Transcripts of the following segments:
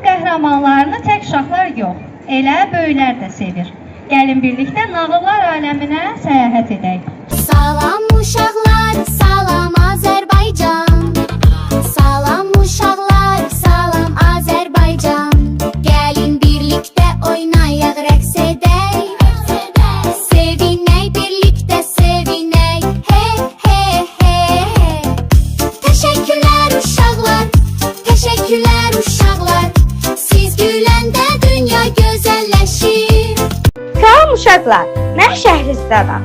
qəhrəmanlarını tək uşaqlar yox, elə böyüklər də sevir. Gəlin birlikdə nağıllar aləminə səyahət edək. Salam uşaqlar, salam Azərbaycan. Salam uşaqlar, salam Azərbaycan. Gəlin birlikdə oynayaq, rəqs edək. Sevinək, birlikdə sevinək. Hey, hey, hey, hey. Təşəkkürlər uşaqlar, təşəkkürlər uşaqlar. Siz güləndə dünya gözəlləşir. Salam uşaqlar, mən Şəhrizadam.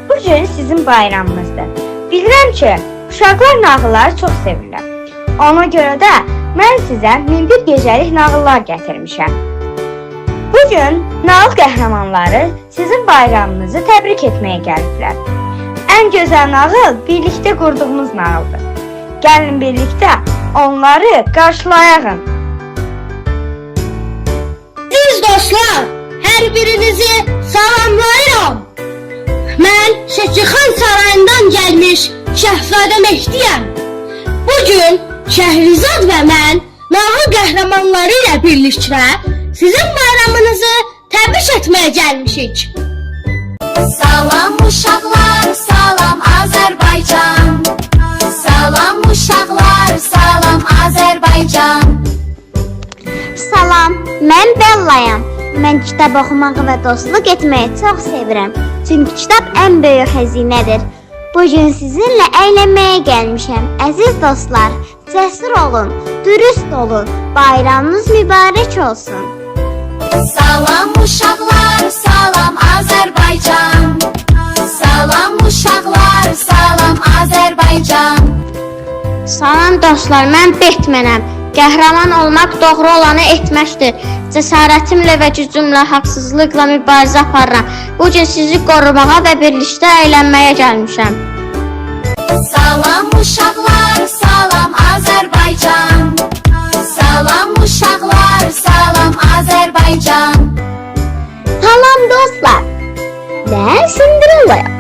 Bugün sizin bayramınızdır. Bilirəm ki, uşaqlar nağılları çox sevirlər. Ona görə də mən sizə 1001 gecəlik nağıllar gətirmişəm. Bugün nağıl qəhrəmanları sizin bayramınızı təbrik etməyə gəliblər. Ən gözəl nağıl birlikdə qurduğumuz nağıldır. Gəlin birlikdə onları qarşılayaq. Siz dostlar, hər birinizi salamlayıram. Mən Şəkixan sarayından gəlmiş Şəhzadə Mehdiyəm. Bugün Şəhrizad və mən nağıl qəhrəmanları ilə birlikdə sizin bayramınızı təbrik etməyə gəlmişik. Salam uşaqlar, salam Azərbaycan. Salam uşaqlar, salam Azərbaycan. Salam, mən Bellayam. Mən kitab oxumağı və dostluq etməyi çox sevirəm. Çünki kitab ən böyük xəzinədir. Bugün sizinlə əylənməyə gəlmişəm. Əziz dostlar, cəsur olun, dürüst olun. Bayramınız mübarək olsun. Salam uşaqlar, salam Azərbaycan. Salam uşaqlar, salam Azərbaycan. Salam dostlar, mən Batmanəm. Qəhrəman olmaq doğru olanı etməkdir. Cəsarətimlə və gücümlə haqsızlıqla mübarizə aparıram. Bugün sizi qorumağa və birlikdə əylənməyə gəlmişəm. Salam uşaqlar, salam Azərbaycan. Salam uşaqlar, salam Azərbaycan. Salam dostlar, mən Cinderellayam.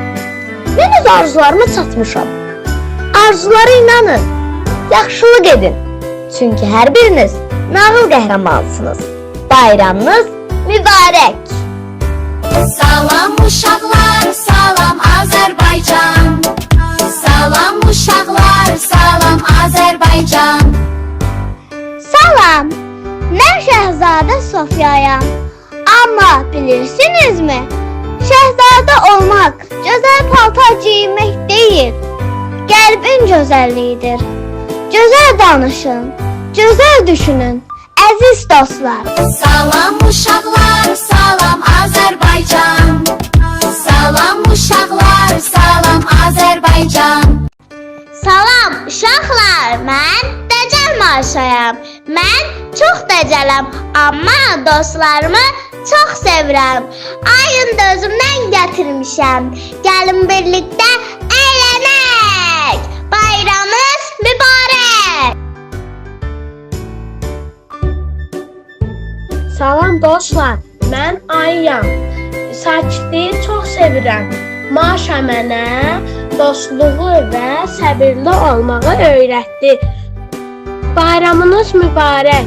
Mən öz arzularıma çatmışam. Arzulara inanın, yaxşılıq edin. Çünki hər biriniz nağıl qəhrəmansınız. Bayramınız mübarək. Salam uşaqlar, salam Azərbaycan. Salam uşaqlar, salam Azərbaycan. Salam, mən Şəhzadə Sofiyayam. Amma bilirsinizmi? Şəhzadə olmaq gözəl paltar geyinmək deyil, qəlbin gözəlliyidir. Gözəl danışın, gözəl düşünün, əziz dostlar. Salam uşaqlar, salam Azərbaycan. Salam uşaqlar, salam Azərbaycan. Salam uşaqlar, mən Dəcəl Marşayam. Mən çox dəcələm, amma dostlarımı çox sevirəm. Ayın da özümdən gətirmişəm. Gəlin birlikdə əylənək. Bayramınız mübarək. Salam dostlar, mən Ayıyam. Sakitliyi çox sevirəm. Maşa mənə dostluğu və səbirli olmağı öyrətdi. Bayramınız mübarək.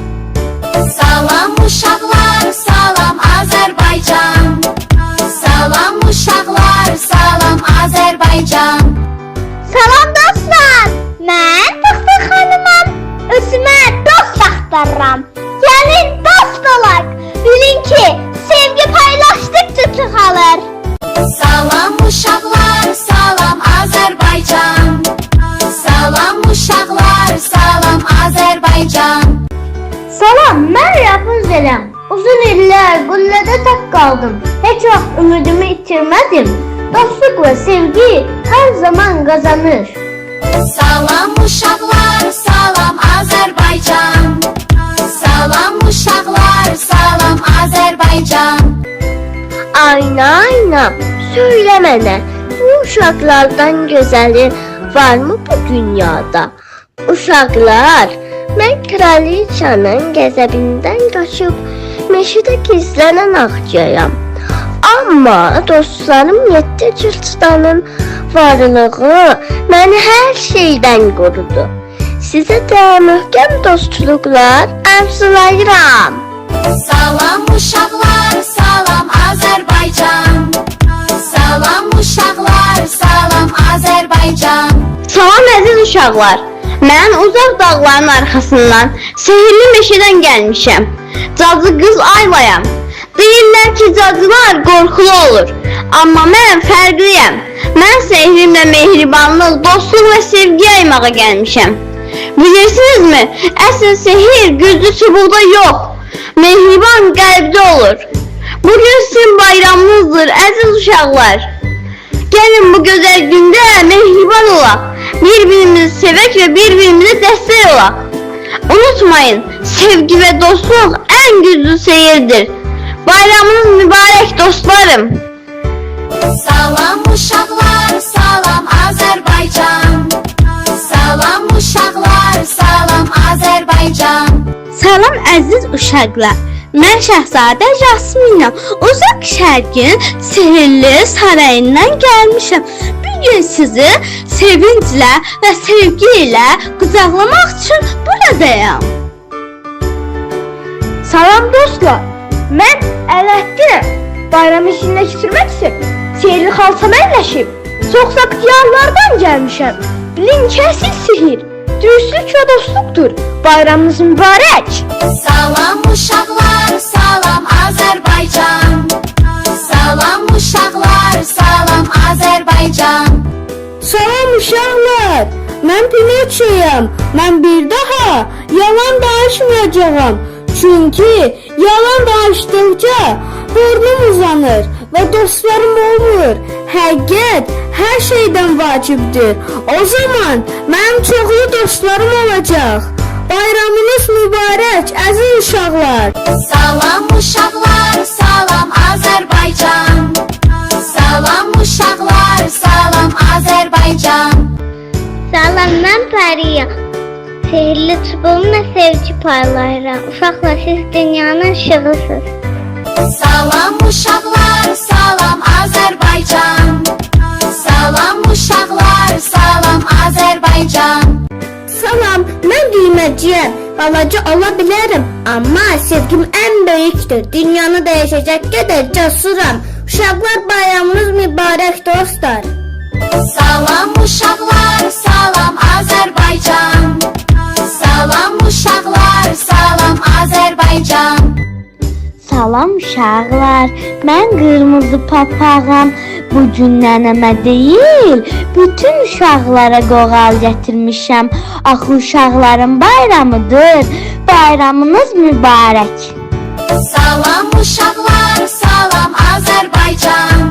Salam uşaqlar, salam Azərbaycan. Salam uşaqlar, salam Azərbaycan. Salam dostlar, mən Tıxtı xanımam. Özümə dost axtarıram. Gəlin dost olaq. Bilin ki, sevgi paylaşdıqca çoxalır. Salam uşaqlar, salam Azərbaycan. Salam uşaqlar, salam Azərbaycan. Salam, mən Rapunzeləm. Uzun illər qüllədə tək qaldım. Heç vaxt ümidimi itirmədim. Dostluq və sevgi hər zaman qazanır. Salam uşaqlar, salam Azərbaycan. Salam uşaqlar, salam Azərbaycan. Ayna, ayna, söylə mənə, bu uşaqlardan gözəli varmı bu dünyada? Uşaqlar, mən kraliçanın qəzəbindən qaçıb meşədə gizlənən ağcıyam. Amma dostlarım 7 cırtdanın varlığı məni hər şeydən qorudu. Sizə də möhkəm dostluqlar arzulayıram. Salam uşaqlar, salam Azərbaycan. Salam uşaqlar, salam Azərbaycan. Salam əziz uşaqlar. Mən uzaq dağların arxasından, sehirli meşədən gəlmişəm. Cacı qız Aylayam. Deyirlər ki, cacılar qorxulu olur. Amma mən fərqliyəm. Mən sehrimlə mehribanlıq, dostluq və sevgi yaymağa gəlmişəm. Bilirsinizmi? Əsl sehir güclü çubuqda yox, mehriban qəlbdə olur. Bugün sizin bayramınızdır, əziz uşaqlar. Gəlin bu gözəl gündə mehriban olaq, bir-birimizi sevək və bir-birimizə dəstək olaq. Unutmayın, sevgi və dostluq ən güclü seyirdir. Bayramınız mübarək dostlarım. Salam uşaqlar, salam Azərbaycan. Salam uşaqlar, salam Azərbaycan. Salam əziz uşaqlar. Mən Şahzadə Jasmina. Uzaq şərqin sehirli sarayından gəlmişəm. Bu gün sizi sevinclə və sevgi ilə qucaqlamaq üçün buradayam. Salam dostlar. Mən Ələttinəm. Bayramı işində keçirmək üçün sehirli xalçama əyləşib. Çox diyarlardan gəlmişəm. Bilin ki, əsl sihir dürüstlük və dostluqdur. Bayramınız mübarək. Salam uşaqlar, salam Azərbaycan. Salam uşaqlar, salam Azərbaycan. Salam uşaqlar. Mən Pinokçoyam. Mən bir daha yalan danışmayacağam. Çünki yalan danışdıqca burnum uzanır və dostlarım olmur. Həqiqət hər şeydən vacibdir. O zaman mənim çoxlu dostlarım olacaq. Bayramınız mübarək, əziz uşaqlar. Salam uşaqlar, salam Azərbaycan. Salam uşaqlar, salam Azərbaycan. Salam, mən Pəriyam. Sehirli çubuğumla sevgi paylayıram. Uşaqlar, siz dünyanın işığısınız. Salam uşaqlar, salam Azərbaycan. Salam uşaqlar, salam Azərbaycan. Salam, mən düyməciyəm. Balaca ola bilərəm, amma sevgim ən böyükdür. Dünyanı dəyişəcək qədər cəsuram. Uşaqlar, bayramınız mübarək dostlar. Salam uşaqlar, salam Azərbaycan. Salam uşaqlar, salam Azərbaycan. Salam uşaqlar, mən qırmızı papağam. Bu gün nənəmə deyil, bütün uşaqlara qoğal gətirmişəm. Axı uşaqların bayramıdır, bayramınız mübarək. Salam uşaqlar, salam Azərbaycan.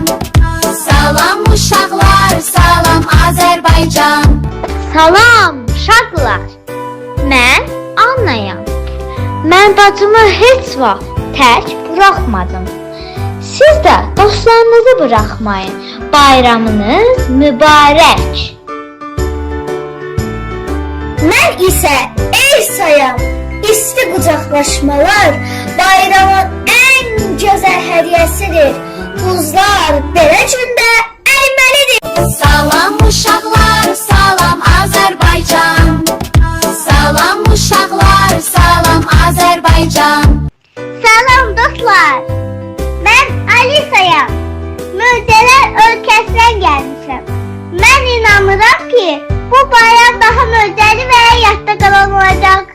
Salam uşaqlar, salam Azərbaycan. Salam uşaqlar, mən Annayam. Mən bacımı heç vaxt tək buraxmadım. Siz də dostlarınızı buraxmayın. Bayramınız mübarək. Mən isə Elsayam. İsti qucaqlaşmalar bayramın ən gözəl hədiyyəsidir. Quzlar belə gündə əyməlidir. Salam uşaqlar, salam Azərbaycan. Salam uşaqlar, salam Azərbaycan. Salam dostlar. Mən Alisayam. Möcüzələr ölkəsindən gəlmişəm. Mən inanıram ki, bu bayram daha möcüzəli və yadda qalan olacaq.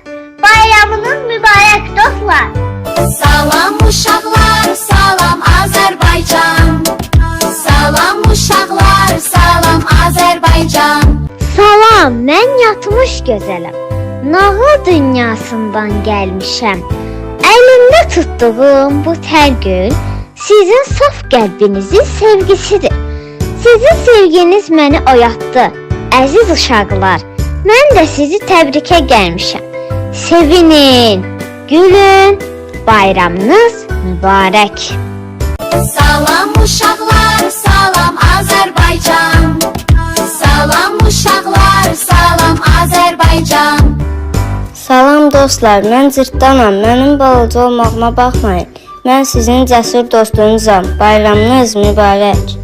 Bayramınız mübarək dostlar. Salam uşaqlar, salam Azərbaycan. Salam uşaqlar, salam Azərbaycan. Salam, mən yatmış gözələm. Nağıl dünyasından gəlmişəm. Əlimdə tutduğum bu tərgül sizin saf qəlbinizin sevgisidir. Sizin sevginiz məni oyatdı. Əziz uşaqlar, mən də sizi təbrikə gəlmişəm. Sevinin, gülün, bayramınız mübarək. Salam uşaqlar, salam Azərbaycan. Salam uşaqlar, salam Azərbaycan. Salam dostlar, mən Cırtdanam. Mənim balaca olmağıma baxmayın. Mən sizin cəsur dostunuzam. Bayramınız mübarək.